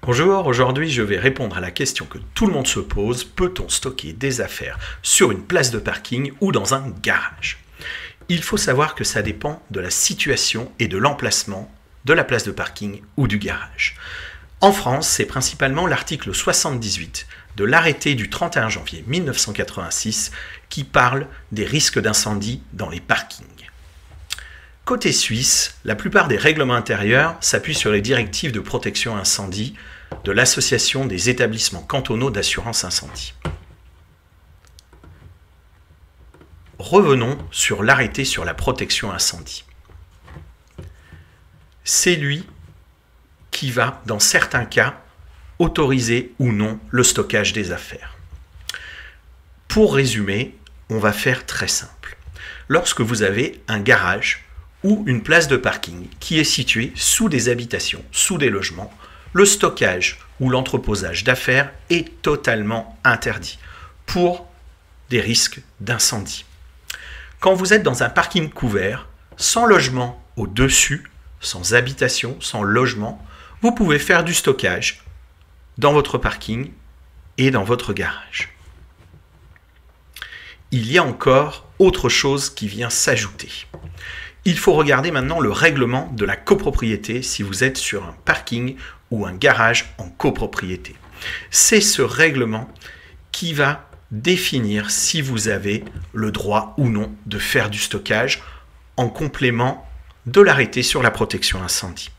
Bonjour, aujourd'hui je vais répondre à la question que tout le monde se pose, peut-on stocker des affaires sur une place de parking ou dans un garage? Il faut savoir que ça dépend de la situation et de l'emplacement de la place de parking ou du garage. En France, c'est principalement l'article 78 de l'arrêté du 31 janvier 1986 qui parle des risques d'incendie dans les parkings. Côté suisse, la plupart des règlements intérieurs s'appuient sur les directives de protection incendie de l'Association des établissements cantonaux d'assurance incendie. Revenons sur l'arrêté sur la protection incendie. C'est lui qui va, dans certains cas, autoriser ou non le stockage des affaires. Pour résumer, on va faire très simple. Lorsque vous avez un garage ou une place de parking qui est située sous des habitations, sous des logements, le stockage ou l'entreposage d'affaires est totalement interdit pour des risques d'incendie. Quand vous êtes dans un parking couvert, sans logement au-dessus, sans habitation, sans logement, vous pouvez faire du stockage dans votre parking et dans votre garage. Il y a encore autre chose qui vient s'ajouter. Il faut regarder maintenant le règlement de la copropriété si vous êtes sur un parking ou un garage en copropriété. C'est ce règlement qui va définir si vous avez le droit ou non de faire du stockage en complément de l'arrêté sur la protection incendie.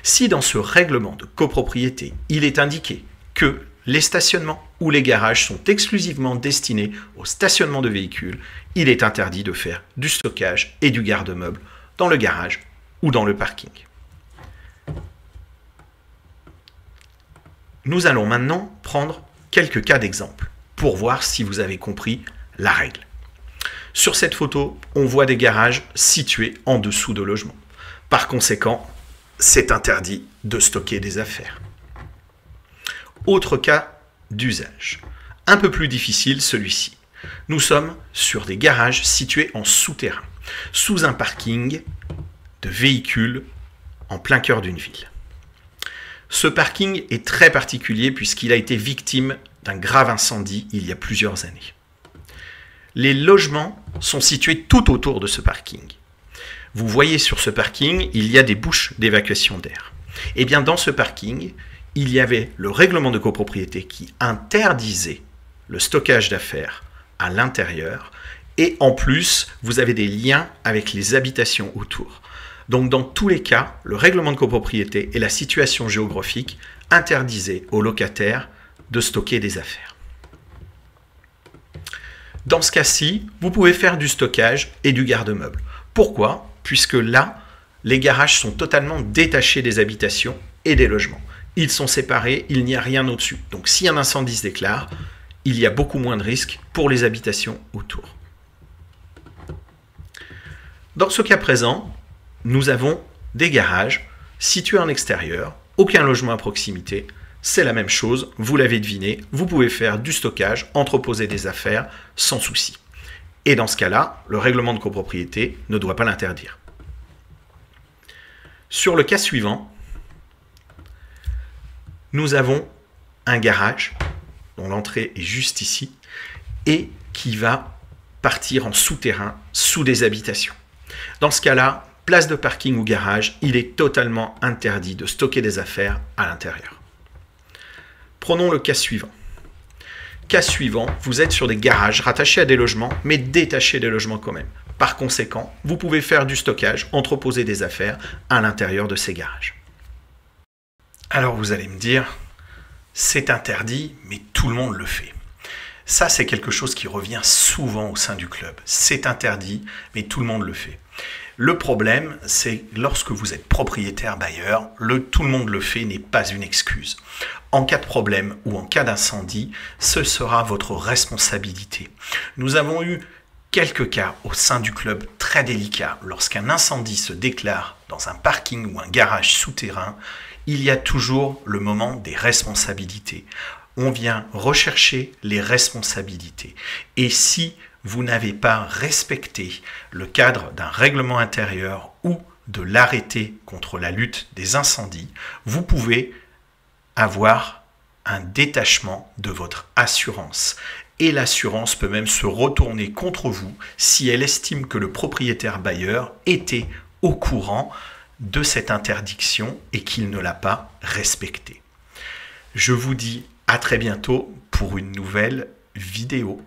Si dans ce règlement de copropriété, il est indiqué que les stationnements ou les garages sont exclusivement destinés au stationnement de véhicules, il est interdit de faire du stockage et du garde-meuble dans le garage ou dans le parking. Nous allons maintenant prendre quelques cas d'exemple pour voir si vous avez compris la règle. Sur cette photo, on voit des garages situés en dessous de logements. Par conséquent, c'est interdit de stocker des affaires. Autre cas d'usage, un peu plus difficile celui-ci. Nous sommes sur des garages situés en souterrain, sous un parking de véhicules en plein cœur d'une ville. Ce parking est très particulier puisqu'il a été victime d'un grave incendie il y a plusieurs années. Les logements sont situés tout autour de ce parking. Vous voyez sur ce parking, il y a des bouches d'évacuation d'air. Et bien dans ce parking, il y avait le règlement de copropriété qui interdisait le stockage d'affaires à l'intérieur et en plus, vous avez des liens avec les habitations autour. Donc dans tous les cas, le règlement de copropriété et la situation géographique interdisaient aux locataires de stocker des affaires. Dans ce cas-ci, vous pouvez faire du stockage et du garde-meuble. Pourquoi? Puisque là, les garages sont totalement détachés des habitations et des logements. Ils sont séparés, il n'y a rien au-dessus. Donc si un incendie se déclare, il y a beaucoup moins de risques pour les habitations autour. Dans ce cas présent, nous avons des garages situés en extérieur, aucun logement à proximité. C'est la même chose, vous l'avez deviné, vous pouvez faire du stockage, entreposer des affaires sans souci. Et dans ce cas-là, le règlement de copropriété ne doit pas l'interdire. Sur le cas suivant, nous avons un garage dont l'entrée est juste ici et qui va partir en souterrain sous des habitations. Dans ce cas-là, place de parking ou garage, il est totalement interdit de stocker des affaires à l'intérieur. Prenons le cas suivant. Cas suivant, vous êtes sur des garages rattachés à des logements, mais détachés des logements quand même. Par conséquent, vous pouvez faire du stockage, entreposer des affaires à l'intérieur de ces garages. Alors vous allez me dire, c'est interdit, mais tout le monde le fait. Ça, c'est quelque chose qui revient souvent au sein du club. C'est interdit, mais tout le monde le fait. Le problème, c'est lorsque vous êtes propriétaire bailleur, tout le monde le fait n'est pas une excuse. En cas de problème ou en cas d'incendie, ce sera votre responsabilité. Nous avons eu quelques cas au sein du club très délicats. Lorsqu'un incendie se déclare dans un parking ou un garage souterrain, il y a toujours le moment des responsabilités. On vient rechercher les responsabilités. Et si vous n'avez pas respecté le cadre d'un règlement intérieur ou de l'arrêté contre la lutte des incendies, vous pouvez avoir un détachement de votre assurance. Et l'assurance peut même se retourner contre vous si elle estime que le propriétaire bailleur était au courant de cette interdiction et qu'il ne l'a pas respectée. Je vous dis à très bientôt pour une nouvelle vidéo.